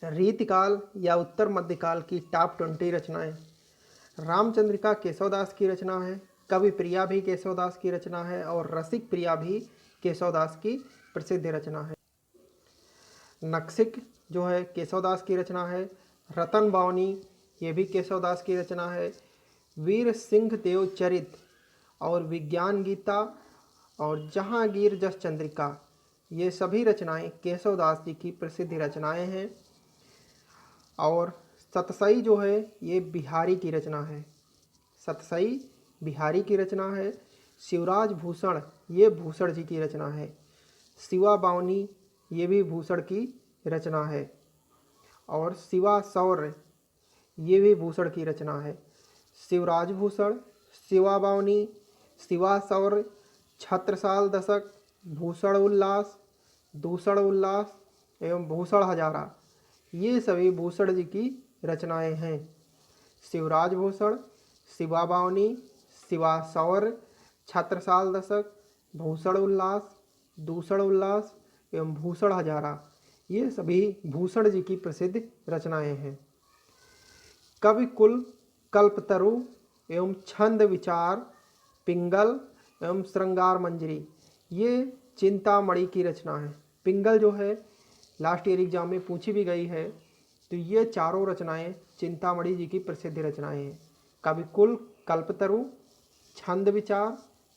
रीतिकाल या उत्तर मध्यकाल की टॉप 20 रचनाएं। रामचंद्रिका केशवदास की रचना है, कवि प्रिया भी केशवदास की रचना है और रसिक प्रिया भी केशवदास की प्रसिद्ध रचना है। नक्सिक जो है केशवदास की रचना है। रतन बावनी ये भी केशवदास की रचना है। वीर सिंह देव चरित और विज्ञान गीता और जहांगीर जस चंद्रिका ये सभी रचनाएं केशवदास जी की प्रसिद्ध रचनाएं हैं। और सतसई जो है ये बिहारी की रचना है। सतसई बिहारी की रचना है। शिवराज भूषण ये भूषण जी की रचना है। शिवा बावनी ये भी भूषण की रचना है। और शिवा सौर्य ये भी भूषण की रचना है। शिवराज भूषण, शिवा बावनी, शिवा सौर्य, छत्रसाल दशक, भूषण उल्लास, दूषण उल्लास एवं भूषण हजारा ये सभी भूषण जी की रचनाएं हैं। शिवराज भूषण, शिवा बावनी, शिवा सौर्य, छत्रसाल दशक, भूषण उल्लास, दूषण उल्लास एवं भूषण हजारा ये सभी भूषण जी की प्रसिद्ध रचनाएं हैं। कवि कुल, कल्पतरु एवं छंद विचार, पिंगल एवं श्रृंगार मंजरी ये चिंतामणि की रचना है। पिंगल जो है लास्ट ईयर एग्जाम में पूछी भी गई है, तो ये चारों रचनाएं चिंतामणि जी की प्रसिद्ध रचनाएं हैं। कवि कुल, कल्पतरु, छंद विचार,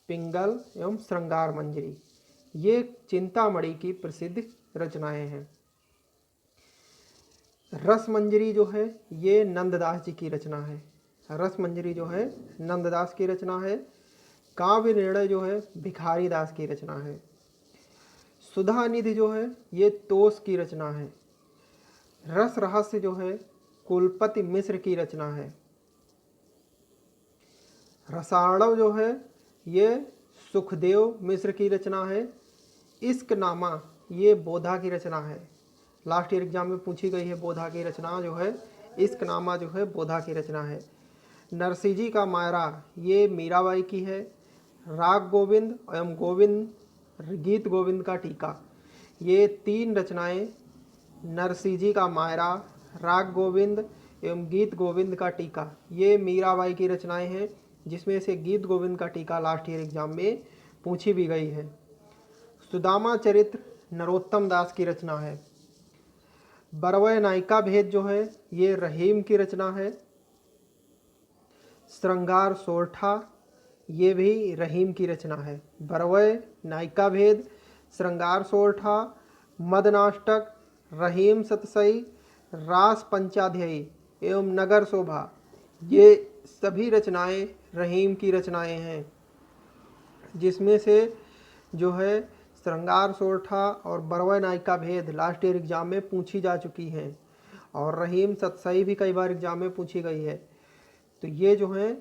पिंगल एवं श्रृंगार मंजरी ये चिंतामणि की प्रसिद्ध रचनाएं हैं। रस मंजरी जो है ये नंददास जी की रचना है। रस मंजरी जो है नंददास की रचना है। काव्य निर्णय जो है भिखारी दास की रचना है। सुधा निधि जो है ये तोष की रचना है। रस रहस्य जो है कुलपति मिश्र की रचना है। रसाणव जो है ये सुखदेव मिश्र की रचना है। इश्क नामा ये बोधा की रचना है। लास्ट ईयर एग्जाम में पूछी गई है बोधा की रचना जो है इश्क नामा जो है बोधा की रचना है। नरसिंह जी का मायरा ये मीराबाई की है। राग गोविंद एवं गीत गोविंद का टीका ये तीन रचनाएं नरसिंह जी का मायरा, राग गोविंद एवं गीत गोविंद का टीका ये मीराबाई की रचनाएं हैं, जिसमें से गीत गोविंद का टीका लास्ट ईयर एग्जाम में पूछी भी गई है। सुदामा चरित्र नरोत्तम दास की रचना है। बरवय नायिका भेद जो है ये रहीम की रचना है। श्रृंगार सोरठा ये भी रहीम की रचना है। बरवय नायिका भेद, श्रृंगार सोरठा, मदनाष्टक, रहीम सतसई, रास पंचाध्यायी एवं नगर शोभा ये सभी रचनाएं रहीम की रचनाएं हैं, जिसमें से जो है श्रृंगार सोरठा और बरवय नायिका भेद लास्ट ईयर एग्जाम में पूछी जा चुकी हैं और रहीम सतसई भी कई बार एग्जाम में पूछी गई है। तो ये जो हैं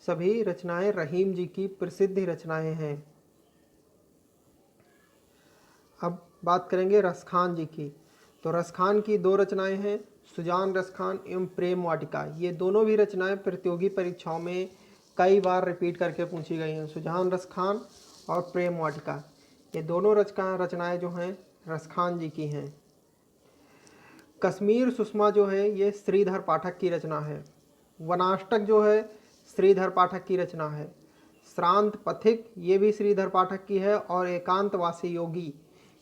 सभी रचनाएं रहीम जी की प्रसिद्ध रचनाएं हैं। अब बात करेंगे रसखान जी की। तो रसखान की दो रचनाएं हैं, सुजान रसखान एवं प्रेम वाटिका। ये दोनों भी रचनाएं प्रतियोगी परीक्षाओं में कई बार रिपीट करके पूछी गई हैं। सुजान रसखान और प्रेम वाटिका ये दोनों रचनाएं जो हैं रसखान जी की हैं। कश्मीर सुषमा जो है ये श्रीधर पाठक की रचना है। वनाष्टक जो है श्रीधर पाठक की रचना है। श्रांत पथिक ये भी श्रीधर पाठक की है और एकांतवासी योगी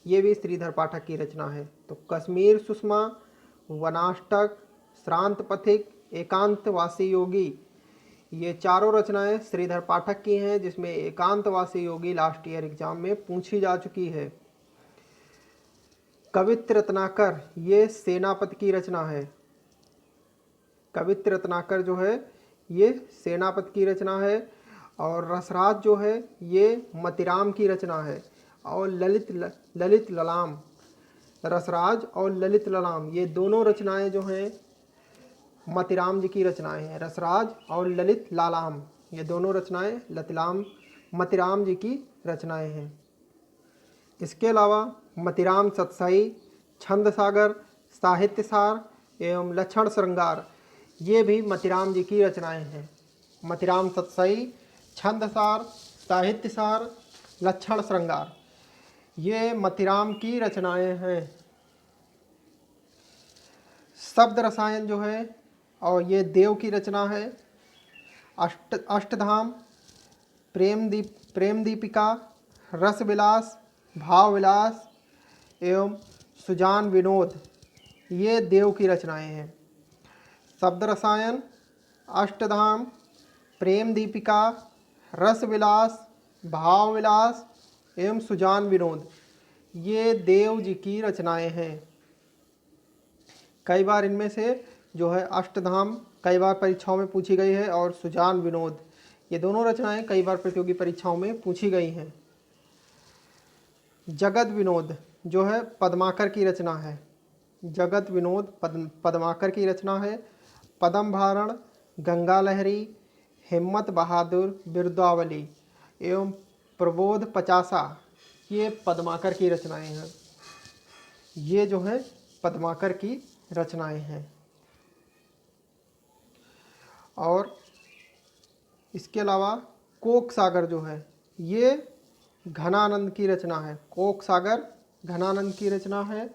ये भी श्रीधर पाठक की रचना है। तो कश्मीर सुषमा, वनाष्टक, श्रांत पथिक, एकांतवासी योगी ये चारों रचनाएं श्रीधर पाठक की हैं, जिसमें एकांतवासी योगी लास्ट ईयर एग्जाम में पूछी जा चुकी है। कवित्र रत्नाकर ये सेनापति की रचना है। कवित्र रत्नाकर जो है ये सेनापति की रचना है। और रसराज जो है ये मतिराम की रचना है। और ललित ललाम, रसराज और ललित ललाम ये दोनों रचनाएं जो हैं मतिराम जी की रचनाएं हैं। रसराज और ललित लालाम ये दोनों रचनाएं मतिराम जी की रचनाएं हैं। इसके अलावा मतिराम सतसई, छंद सागर, साहित्य सार एवं लक्षण श्रृंगार ये भी मतिराम जी की रचनाएं हैं। मतिराम सतसई, छंद सार, साहित्य सार, लक्षण श्रृंगार ये मतिराम की रचनाएं हैं। शब्द रसायन जो है और ये देव की रचना है। अष्टधाम, प्रेम दीपिका, रस विलास, भाव विलास एवं सुजान विनोद, ये देव की रचनाएं हैं। शब्द रसायन, अष्टधाम, प्रेम दीपिका, रस विलास, भाव विलास एवं सुजान विनोद, ये देव जी की रचनाएं हैं। कई बार इनमें से जो है अष्टधाम कई बार परीक्षाओं में पूछी गई है और सुजान विनोद, ये दोनों रचनाएं कई बार प्रतियोगी परीक्षाओं में पूछी गई हैं। जगत विनोद जो है पद्माकर की रचना है। जगत विनोद पद्माकर की रचना है। पद्म भारण, गंगा लहरी, हिम्मत बहादुर बिरुदावली एवं प्रबोध पचासा, ये पद्माकर की रचनाएं हैं। ये जो है पद्माकर की रचनाएं हैं। और इसके अलावा कोक सागर जो है ये घनानंद की रचना है। कोक सागर घनानंद की रचना है।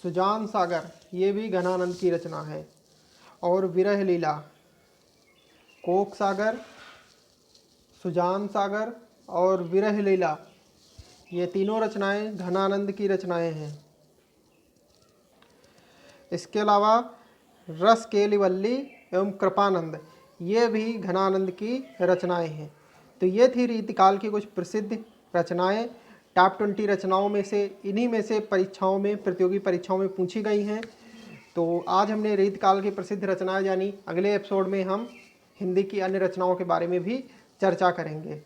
सुजान सागर ये भी घनानंद की रचना है। और विरह लीला, कोक सागर, सुजान सागर और विरह लीला, ये तीनों रचनाएं घनानंद की रचनाएं हैं। इसके अलावा रस केलिवल्ली एवं कृपानंद, ये भी घनानंद की रचनाएं हैं। तो ये थी रीतिकाल की कुछ प्रसिद्ध रचनाएं। टॉप 20 रचनाओं में से इन्हीं में से परीक्षाओं में प्रतियोगी परीक्षाओं में पूछी गई हैं। तो आज हमने रीतिकाल की प्रसिद्ध रचनाएं जानी। अगले एपिसोड में हम हिंदी की अन्य रचनाओं के बारे में भी चर्चा करेंगे।